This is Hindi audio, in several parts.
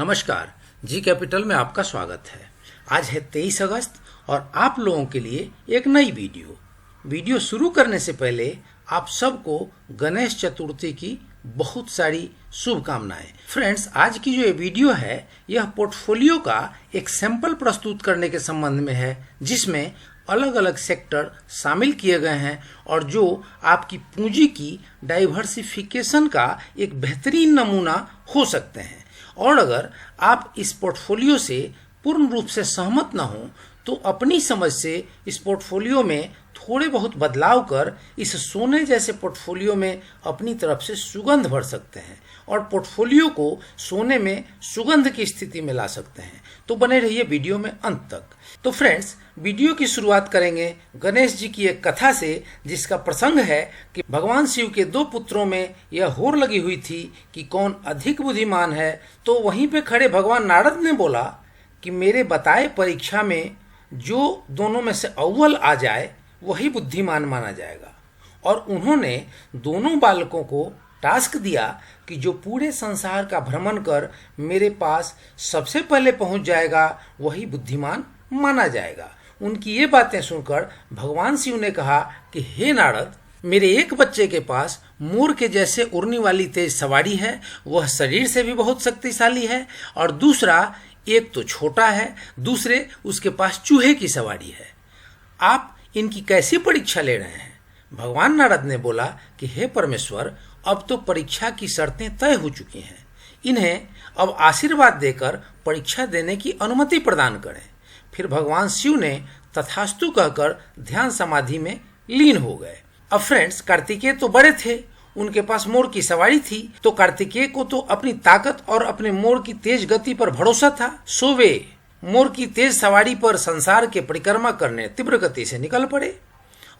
नमस्कार, जी कैपिटल में आपका स्वागत है। आज है 23 अगस्त और आप लोगों के लिए एक नई वीडियो शुरू करने से पहले आप सबको गणेश चतुर्थी की बहुत सारी शुभकामनाएं। फ्रेंड्स, आज की जो ये वीडियो है यह पोर्टफोलियो का एक सैंपल प्रस्तुत करने के संबंध में है, जिसमें अलग अलग सेक्टर शामिल किए गए हैं और जो आपकी पूंजी की डाइवर्सिफिकेशन का एक बेहतरीन नमूना हो सकते हैं। और अगर आप इस पोर्टफोलियो से पूर्ण रूप से सहमत न हो तो अपनी समझ से इस पोर्टफोलियो में थोड़े बहुत बदलाव कर इस सोने जैसे पोर्टफोलियो में अपनी तरफ से सुगंध भर सकते हैं और पोर्टफोलियो को सोने में सुगंध की स्थिति में ला सकते हैं। तो बने रहिए वीडियो में अंत तक। तो फ्रेंड्स, वीडियो की शुरुआत करेंगे गणेश जी की एक कथा से, जिसका प्रसंग है कि भगवान शिव के दो पुत्रों में यह होड़ लगी हुई थी कि कौन अधिक बुद्धिमान है। तो वहीं पे खड़े भगवान नारद ने बोला कि मेरे बताए परीक्षा में जो दोनों में से अव्वल आ जाए वही बुद्धिमान माना जाएगा। और उन्होंने दोनों बालकों को टास्क दिया कि जो पूरे संसार का भ्रमण कर मेरे पास सबसे पहले पहुंच जाएगा वही बुद्धिमान माना जाएगा। उनकी ये बातें सुनकर भगवान शिव ने कहा कि हे नारद, मेरे एक बच्चे के पास मोर के जैसे उड़ने वाली तेज सवारी है, वह शरीर से भी बहुत शक्तिशाली है, और दूसरा एक तो छोटा है, दूसरे उसके पास चूहे की सवारी है। आप इनकी कैसी परीक्षा ले रहे हैं? भगवान नारद ने बोला कि हे परमेश्वर, अब तो परीक्षा की शर्तें तय हो चुकी हैं, इन्हें अब आशीर्वाद देकर परीक्षा देने की अनुमति प्रदान करें। फिर भगवान शिव ने तथास्तु कहकर ध्यान समाधि में लीन हो गए। अब फ्रेंड्स, कार्तिकेय तो बड़े थे, उनके पास मोर की सवारी थी, तो कार्तिकेय को तो अपनी ताकत और अपने मोर की तेज गति पर भरोसा था। सो वे मोर की तेज सवारी पर संसार के परिक्रमा करने तीव्र गति से निकल पड़े।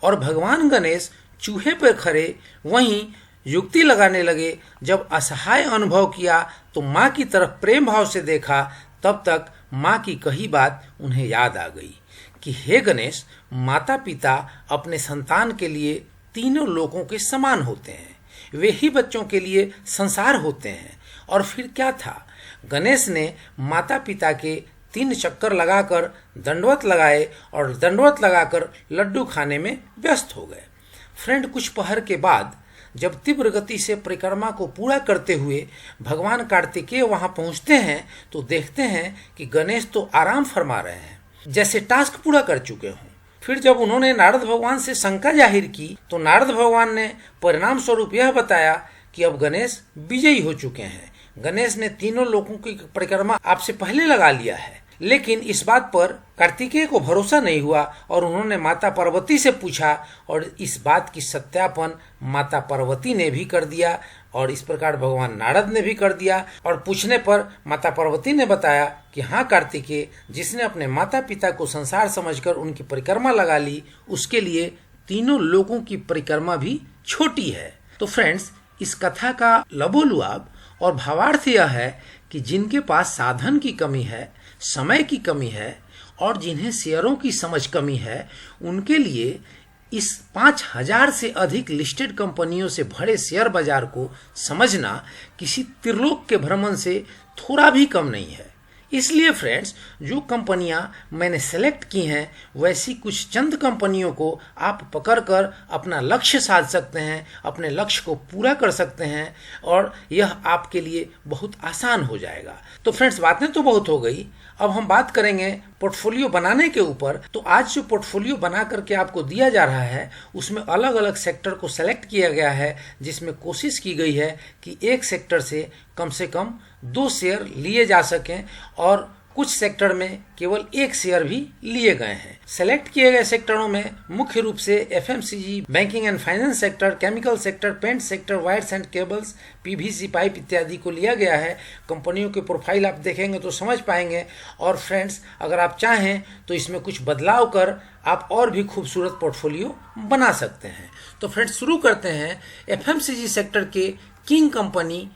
और भगवान गणेश चूहे पर खड़े वहीं युक्ति लगाने लगे। जब असहाय अनुभव किया तो माँ की तरफ प्रेम भाव से देखा, तब तक माँ की कही बात उन्हें याद आ गई कि हे गणेश, माता पिता अपने संतान के लिए तीनों लोगों के समान होते हैं, वे ही बच्चों के लिए संसार होते हैं। और फिर क्या था, गणेश ने माता पिता के 3 चक्कर लगाकर दंडवत लगाए और दंडवत लगाकर लड्डू खाने में व्यस्त हो गए। फ्रेंड, कुछ पहर के बाद जब तीव्र गति से परिक्रमा को पूरा करते हुए भगवान कार्तिकेय वहां पहुंचते हैं तो देखते हैं कि गणेश तो आराम फरमा रहे हैं, जैसे टास्क पूरा कर चुके हों। फिर जब उन्होंने नारद भगवान से शंका जाहिर की तो नारद भगवान ने परिणाम स्वरूप यह बताया कि अब गणेश विजयी हो चुके हैं। गणेश ने तीनों लोगों की परिक्रमा आपसे पहले लगा लिया है। लेकिन इस बात पर कार्तिकेय को भरोसा नहीं हुआ और उन्होंने माता पार्वती से पूछा, और इस बात की सत्यापन माता पार्वती ने भी कर दिया और इस प्रकार भगवान नारद ने भी कर दिया। और पूछने पर माता पार्वती ने बताया कि हाँ कार्तिकेय, जिसने अपने माता पिता को संसार समझकर उनकी परिक्रमा लगा ली, उसके लिए तीनों लोगों की परिक्रमा भी छोटी है। तो फ्रेंड्स, इस कथा का लबोलुआब और भावार्थ यह है कि जिनके पास साधन की कमी है, समय की कमी है और जिन्हें शेयरों की समझ कमी है, उनके लिए इस 5000 से अधिक लिस्टेड कंपनियों से भरे शेयर बाजार को समझना किसी त्रिलोक के भ्रमण से थोड़ा भी कम नहीं है। इसलिए फ्रेंड्स, जो कंपनियां मैंने सेलेक्ट की हैं वैसी कुछ चंद कंपनियों को आप पकड़कर अपना लक्ष्य साध सकते हैं, अपने लक्ष्य को पूरा कर सकते हैं और यह आपके लिए बहुत आसान हो जाएगा। तो फ्रेंड्स, बातें तो बहुत हो गई, अब हम बात करेंगे पोर्टफोलियो बनाने के ऊपर। तो आज जो पोर्टफोलियो बना करके आपको दिया जा रहा है उसमें अलग अलग सेक्टर को सेलेक्ट किया गया है, जिसमें कोशिश की गई है कि एक सेक्टर से कम 2 शेयर लिए जा सकें और कुछ सेक्टर में केवल 1 शेयर भी लिए गए हैं। सेलेक्ट किए गए सेक्टरों में मुख्य रूप से FMCG, banking and finance sector, chemical sector, paint sector, wires and cables, PVC pipe इत्यादि को लिया गया है। कंपनियों के प्रोफाइल आप देखेंगे तो समझ पाएंगे। और फ्रेंड्स, अगर आप चाहें तो इसमें कुछ बदलाव कर आप और भी खूबसूरत पोर्टफोलियो बना सकते हैं। तो फ्रेंड्स, शुरू करते हैं। एफएमसीजी सेक्टर के किंग कंपनी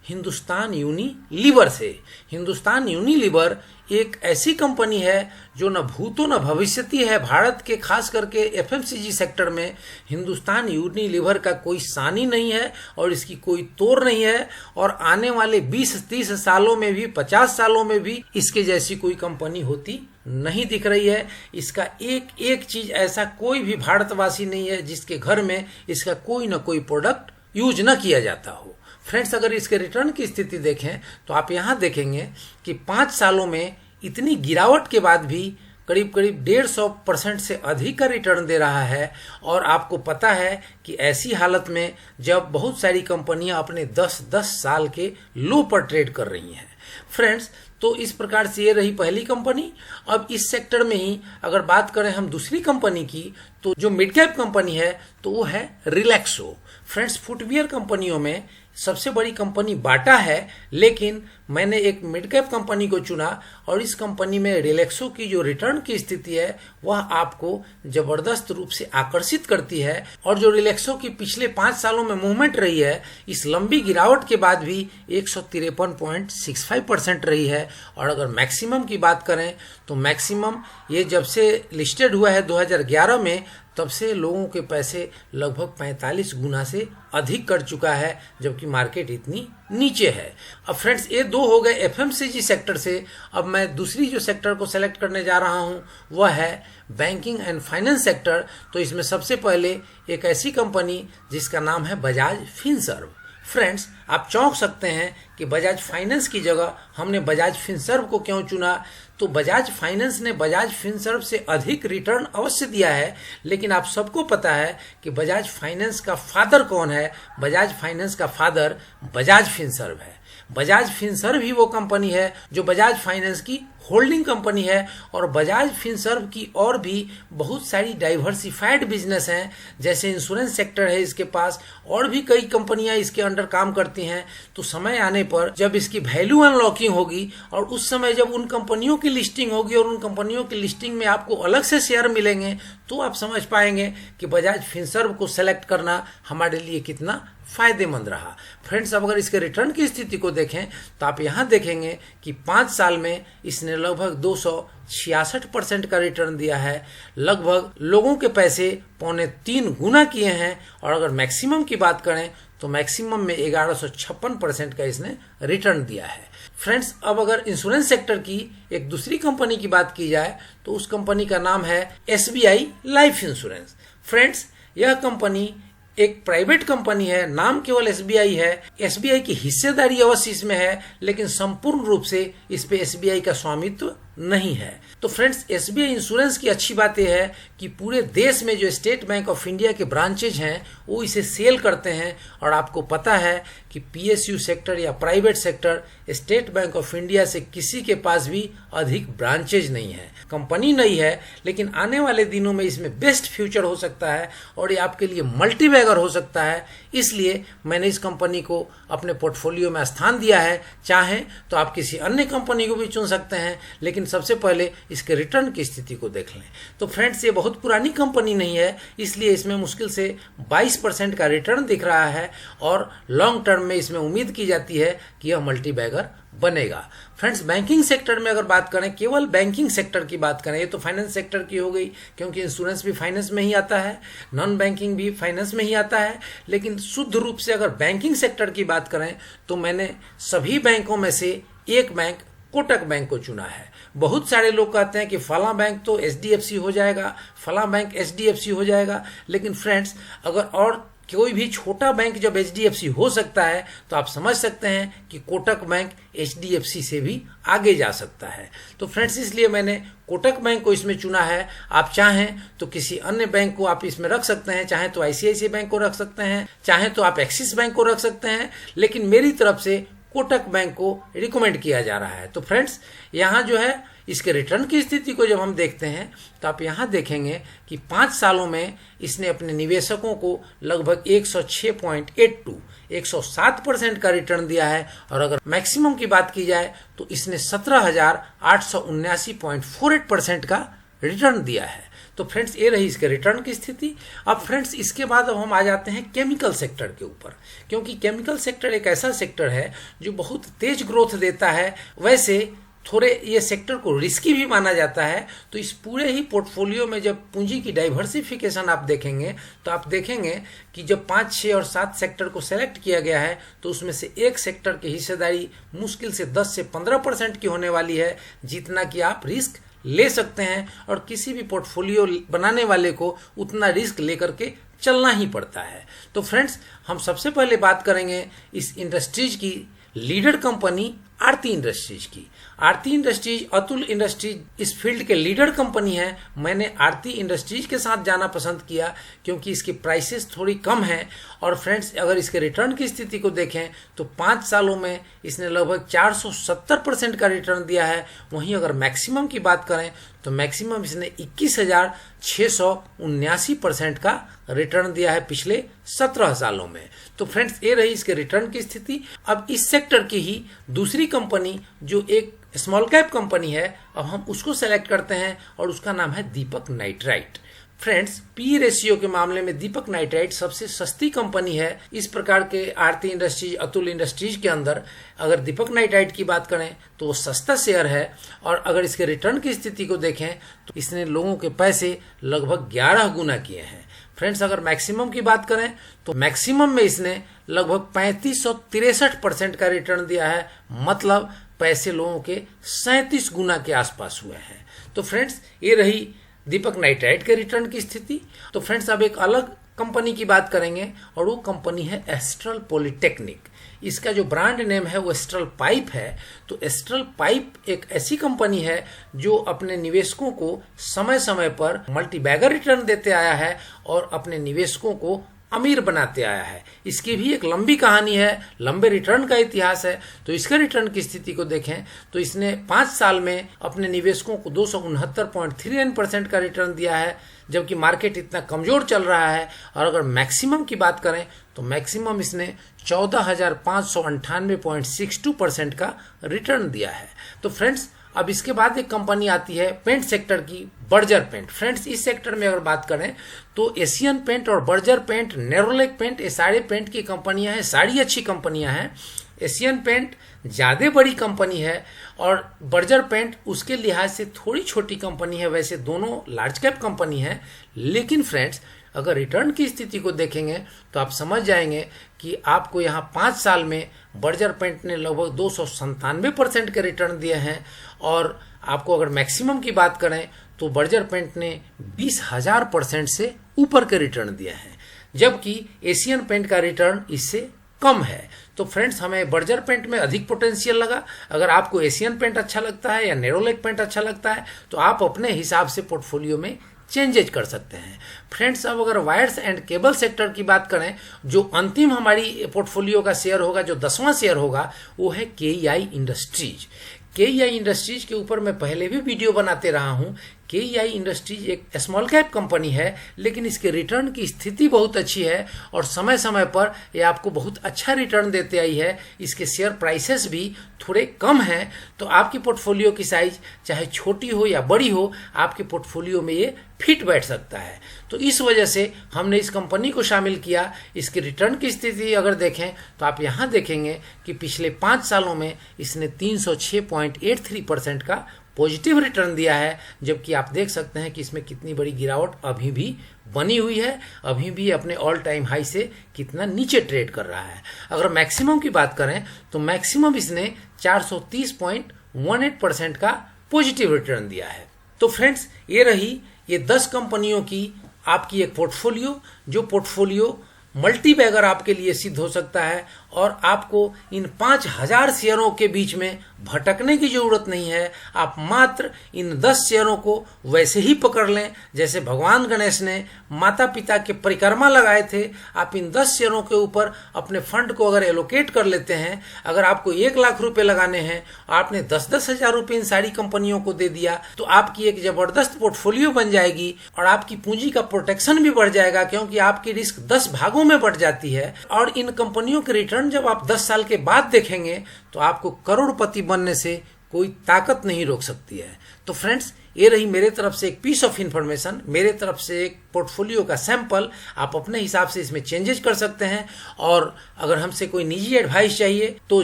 हिंदुस्तान यूनिलीवर से। हिंदुस्तान यूनिलीवर एक ऐसी कंपनी है जो न भूतो न भविष्यति है भारत के, खास करके एफएमसीजी सेक्टर में हिंदुस्तान यूनिलीवर का कोई सानी नहीं है और इसकी कोई तोड़ नहीं है। और आने वाले 20-30 सालों में भी, 50 सालों में भी इसके जैसी कोई कंपनी होती नहीं दिख रही है। इसका एक एक चीज ऐसा कोई भी भारतवासी नहीं है जिसके घर में इसका कोई न कोई प्रोडक्ट यूज न किया जाता हो। फ्रेंड्स, अगर इसके रिटर्न की स्थिति देखें तो आप यहाँ देखेंगे कि 5 सालों में इतनी गिरावट के बाद भी करीब करीब 150% से अधिक का रिटर्न दे रहा है। और आपको पता है कि ऐसी हालत में जब बहुत सारी कंपनियां अपने 10-10 साल के लो पर ट्रेड कर रही हैं। फ्रेंड्स, तो इस प्रकार से ये रही पहली कंपनी। अब इस सेक्टर में ही अगर बात करें हम दूसरी कंपनी की, तो जो मिड कैप कंपनी है तो वो है रिलैक्सो। फ्रेंड्स, फुटवियर कंपनियों में सबसे बड़ी कंपनी बाटा है, लेकिन मैंने एक मिड कैप कंपनी को चुना और इस कंपनी में रिलैक्सो की जो रिटर्न की स्थिति है वह आपको जबरदस्त रूप से आकर्षित करती है। और जो रिलैक्सो की पिछले 5 सालों में मूवमेंट रही है, इस लंबी गिरावट के बाद भी 153.65% रही है। और अगर मैक्सिमम की बात करें तो मैक्सिमम ये जब से लिस्टेड हुआ है 2011 में, तब से लोगों के पैसे लगभग 45 गुना से अधिक कर चुका है, जबकि मार्केट इतनी नीचे है। अब फ्रेंड्स, ये 2 हो गए एफएमसीजी सेक्टर से। अब मैं दूसरी जो सेक्टर को सेलेक्ट करने जा रहा हूं वह है बैंकिंग एंड फाइनेंस सेक्टर। तो इसमें सबसे पहले एक ऐसी कंपनी जिसका नाम है बजाज फिनसर्व। फ्रेंड्स, आप चौंक सकते हैं कि बजाज फाइनेंस की जगह हमने बजाज फिनसर्व को क्यों चुना। तो बजाज फाइनेंस ने बजाज फिनसर्व से अधिक रिटर्न अवश्य दिया है, लेकिन आप सबको पता है कि बजाज फाइनेंस का फादर कौन है। बजाज फाइनेंस का फादर बजाज फिनसर्व है। बजाज फिनसर्व ही वो कंपनी है जो बजाज फाइनेंस की होल्डिंग कंपनी है। और बजाज फिनसर्व की और भी बहुत सारी डाइवर्सिफाइड बिजनेस हैं, जैसे इंश्योरेंस सेक्टर है इसके पास, और भी कई कंपनियां इसके अंडर काम करती हैं। तो समय आने पर जब इसकी वैल्यू अनलॉकिंग होगी और उस समय जब उन कंपनियों की लिस्टिंग होगी और उन कंपनियों की लिस्टिंग में आपको अलग से शेयर मिलेंगे, तो आप समझ पाएंगे कि बजाज फिनसर्व को सेलेक्ट करना हमारे लिए कितना फायदेमंद रहा। फ्रेंड्स, अब अगर इसके रिटर्न की स्थिति को देखें तो आप यहाँ देखेंगे कि 5 साल में इसने लगभग 266% का रिटर्न दिया है। लगभग लोगों के पैसे 2.25 गुना किए हैं। और अगर मैक्सिमम की बात करें तो मैक्सिमम में 1156% का इसने रिटर्न दिया है। फ्रेंड्स, अब अगर इंश्योरेंस सेक्टर की एक दूसरी कंपनी की बात की जाए तो उस कंपनी का नाम है एसबीआई लाइफ इंश्योरेंस। फ्रेंड्स, यह कंपनी एक प्राइवेट कंपनी है, नाम केवल एसबीआई है। एसबीआई की हिस्सेदारी अवश्य इसमें है, लेकिन संपूर्ण रूप से इस पे एसबीआई का स्वामित्व नहीं है। तो फ्रेंड्स, एसबीआई इंश्योरेंस की अच्छी बात यह है कि पूरे देश में जो स्टेट बैंक ऑफ इंडिया के ब्रांचेज हैं वो इसे सेल करते हैं। और आपको पता है कि पीएसयू सेक्टर या private sector state bank of India से किसी के पास भी अधिक ब्रांचेज नहीं है। कंपनी नहीं है, लेकिन आने वाले दिनों में इसमें बेस्ट फ्यूचर हो सकता है और ये आपके लिए मल्टी बैगर हो सकता है। इसलिए मैंने इस कंपनी को अपने पोर्टफोलियो में स्थान दिया है। चाहें तो आप किसी अन्य कंपनी को भी चुन सकते हैं, लेकिन सबसे पहले इसके रिटर्न की स्थिति को देख लें। तो फ्रेंड्स, ये बहुत पुरानी कंपनी नहीं है, इसलिए इसमें मुश्किल से 22% का रिटर्न दिख रहा है और लॉन्ग टर्म में इसमें उम्मीद की जाती है कि यह मल्टी बैगर बनेगा। फ्रेंड्स, बैंकिंग सेक्टर में अगर बात करें, केवल बैंकिंग सेक्टर की बात करें, ये तो फाइनेंस सेक्टर की हो गई, क्योंकि इंश्योरेंस भी फाइनेंस में ही आता है, नॉन बैंकिंग भी फाइनेंस में ही आता है। लेकिन शुद्ध रूप से अगर बैंकिंग सेक्टर की बात करें तो मैंने सभी बैंकों में से एक बैंक कोटक बैंक को चुना है। बहुत सारे लोग कहते हैं कि फला बैंक तो एचडीएफसी हो जाएगा, फला बैंक एचडीएफसी हो जाएगा। लेकिन फ्रेंड्स, अगर और कोई भी छोटा बैंक जब एचडीएफसी हो सकता है तो आप समझ सकते हैं कि कोटक बैंक एचडीएफसी से भी आगे जा सकता है। तो फ्रेंड्स, इसलिए मैंने कोटक बैंक को इसमें चुना है। आप चाहें तो किसी अन्य बैंक को आप इसमें रख सकते हैं, चाहे तो आईसीआईसीआई बैंक को रख सकते हैं, चाहे तो आप एक्सिस बैंक को रख सकते हैं, लेकिन मेरी तरफ से कोटक बैंक को रिकमेंड किया जा रहा है। तो फ्रेंड्स, यहाँ जो है इसके रिटर्न की स्थिति को जब हम देखते हैं तो आप यहाँ देखेंगे कि 5 सालों में इसने अपने निवेशकों को लगभग 106.82 107% का रिटर्न दिया है। और अगर मैक्सिमम की बात की जाए तो इसने 17,879.48% का रिटर्न दिया है। तो फ्रेंड्स ये रही इसके रिटर्न की स्थिति। अब फ्रेंड्स इसके बाद अब हम आ जाते हैं केमिकल सेक्टर के ऊपर, क्योंकि केमिकल सेक्टर एक ऐसा सेक्टर है जो बहुत तेज ग्रोथ देता है। वैसे थोड़े ये सेक्टर को रिस्की भी माना जाता है। तो इस पूरे ही पोर्टफोलियो में जब पूंजी की डाइवर्सिफिकेशन आप देखेंगे तो आप देखेंगे कि जब 5, 6 और 7 सेक्टर को सेलेक्ट किया गया है तो उसमें से एक सेक्टर की हिस्सेदारी मुश्किल से 10 से 15% की होने वाली है, जितना कि आप रिस्क ले सकते हैं। और किसी भी पोर्टफोलियो बनाने वाले को उतना रिस्क लेकर के चलना ही पड़ता है। तो फ्रेंड्स हम सबसे पहले बात करेंगे इस इंडस्ट्रीज की लीडर कंपनी आरती इंडस्ट्रीज की। आरती इंडस्ट्रीज, अतुल इंडस्ट्रीज इस फील्ड के लीडर कंपनी है। मैंने आरती इंडस्ट्रीज के साथ जाना पसंद किया क्योंकि इसकी प्राइसेस थोड़ी कम है। और फ्रेंड्स अगर इसके रिटर्न की स्थिति को देखें तो 5 सालों में इसने लगभग 470% का रिटर्न दिया है। वहीं अगर मैक्सिमम की बात करें तो मैक्सिमम इसने 21,679% का रिटर्न दिया है पिछले 17 सालों में। तो फ्रेंड्स ये रही इसके रिटर्न की स्थिति। अब इस सेक्टर की ही दूसरी कंपनी जो एक स्मॉल कैप कंपनी है, अब हम उसको सेलेक्ट करते हैं और उसका नाम है दीपक नाइट्राइट। फ्रेंड्स पी रेशियो के मामले में दीपक नाइट्राइट सबसे सस्ती कंपनी है। इस प्रकार के आरती इंडस्ट्रीज, अतुल इंडस्ट्रीज के अंदर अगर दीपक नाइट्राइट की बात करें तो वो सस्ता शेयर है। और अगर इसके रिटर्न की स्थिति को देखें तो इसने लोगों के पैसे लगभग 11 गुना किए हैं। फ्रेंड्स अगर मैक्सिमम की बात करें तो मैक्सिमम में इसने लगभग 3563% का रिटर्न दिया है, मतलब पैसे लोगों के 37 गुना के आसपास हुए हैं। तो फ्रेंड्स ये रही दीपक नाइट्राइट के रिटर्न की स्थिति। तो फ्रेंड्स अब एक अलग कंपनी की बात करेंगे और वो कंपनी है एस्ट्रल पॉलिटेक्निक। इसका जो ब्रांड नेम है वो एस्ट्रल पाइप है। तो एस्ट्रल पाइप एक ऐसी कंपनी है जो अपने निवेशकों को समय समय पर मल्टीबैगर रिटर्न देते आया है और अपने निवेशकों को अमीर बनाते आया है। इसकी भी एक लंबी कहानी है, लंबे रिटर्न का इतिहास है। तो इसके रिटर्न की स्थिति को देखें तो इसने 5 साल में अपने निवेशकों को 269.39% का रिटर्न दिया है, जबकि मार्केट इतना कमजोर चल रहा है। और अगर मैक्सिमम की बात करें तो मैक्सिमम इसने 14,598.62% का रिटर्न दिया है। तो फ्रेंड्स अब इसके बाद एक कंपनी आती है पेंट सेक्टर की, बर्जर पेंट। फ्रेंड्स इस सेक्टर में अगर बात करें तो एशियन पेंट और बर्जर पेंट, नेरोलैक पेंट, ये सारे पेंट की कंपनियां हैं, सारी अच्छी कंपनियां हैं। एशियन पेंट ज़्यादा बड़ी कंपनी है और बर्जर पेंट उसके लिहाज से थोड़ी छोटी कंपनी है। वैसे दोनों लार्ज कैप कंपनी है, लेकिन फ्रेंड्स अगर रिटर्न की स्थिति को देखेंगे तो आप समझ जाएंगे कि आपको यहाँ 5 साल में बर्जर पेंट ने लगभग 297% के रिटर्न दिए हैं। और आपको अगर मैक्सिमम की बात करें तो बर्जर पेंट ने 20,000% से ऊपर के रिटर्न दिए हैं, जबकि एशियन पेंट का रिटर्न इससे कम है। तो फ्रेंड्स हमें बर्जर पेंट में अधिक पोटेंशियल लगा। अगर आपको एशियन पेंट अच्छा लगता है या नेरोलैक पेंट अच्छा लगता है तो आप अपने हिसाब से पोर्टफोलियो में चेंजेज कर सकते हैं। फ्रेंड्स अब अगर वायर्स एंड केबल सेक्टर की बात करें, जो अंतिम हमारी पोर्टफोलियो का शेयर होगा, जो 10वां शेयर होगा, वो है केईआई इंडस्ट्रीज। केईआई इंडस्ट्रीज के ऊपर मैं पहले भी वीडियो बनाते रहा हूं। केईआई इंडस्ट्रीज एक स्मॉल कैप कंपनी है, लेकिन इसके रिटर्न की स्थिति बहुत अच्छी है और समय समय पर ये आपको बहुत अच्छा रिटर्न देते आई है। इसके शेयर प्राइसेस भी थोड़े कम हैं। तो आपकी पोर्टफोलियो की साइज चाहे छोटी हो या बड़ी हो, आपके पोर्टफोलियो में ये फिट बैठ सकता है। तो इस वजह से हमने इस कंपनी को शामिल किया। इसके रिटर्न की स्थिति अगर देखें तो आप यहाँ देखेंगे कि पिछले 5 सालों में इसने 306.83% का पॉजिटिव रिटर्न दिया है, जबकि आप देख सकते हैं कि इसमें कितनी बड़ी गिरावट अभी भी बनी हुई है, अभी भी अपने ऑल टाइम हाई से कितना नीचे ट्रेड कर रहा है। अगर मैक्सिमम की बात करें तो मैक्सिमम इसने 430.18% का पॉजिटिव रिटर्न दिया है। तो फ्रेंड्स ये रही ये 10 कंपनियों की आपकी एक पोर्टफोलियो, जो पोर्टफोलियो मल्टी बैगर आपके लिए सिद्ध हो सकता है और आपको इन 5,000 शेयरों के बीच में भटकने की जरूरत नहीं है। आप मात्र इन 10 शेयरों को वैसे ही पकड़ लें जैसे भगवान गणेश ने माता पिता के परिक्रमा लगाए थे। आप इन 10 शेयरों के ऊपर अपने फंड को अगर एलोकेट कर लेते हैं, अगर आपको 1 लाख रुपए लगाने हैं, आपने 10-10 हजार रुपए इन सारी कंपनियों को दे दिया, तो आपकी एक जबरदस्त पोर्टफोलियो बन जाएगी और आपकी पूंजी का प्रोटेक्शन भी बढ़ जाएगा, क्योंकि आपकी रिस्क 10 भागों में बढ़ जाती है। और इन कंपनियों के रिटर्न जब आप 10 साल के बाद देखेंगे तो आपको करोड़पति बनने से कोई ताकत नहीं रोक सकती है। तो फ्रेंड्स ये रही मेरे तरफ से एक पीस ऑफ इंफॉर्मेशन, मेरे तरफ से एक पोर्टफोलियो का सैंपल। आप अपने हिसाब से इसमें चेंजेस कर सकते हैं। और अगर हमसे कोई निजी एडवाइस चाहिए तो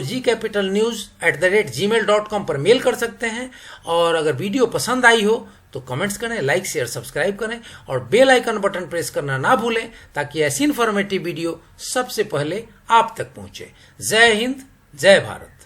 gcapitalnews@gmail.com पर मेल कर सकते हैं। और अगर वीडियो पसंद आई हो तो कमेंट्स करें, लाइक शेयर सब्सक्राइब करें और बेल आइकन बटन प्रेस करना ना भूलें, ताकि ऐसी इन्फॉर्मेटिव वीडियो सबसे पहले आप तक पहुंचे। जय हिंद, जय भारत।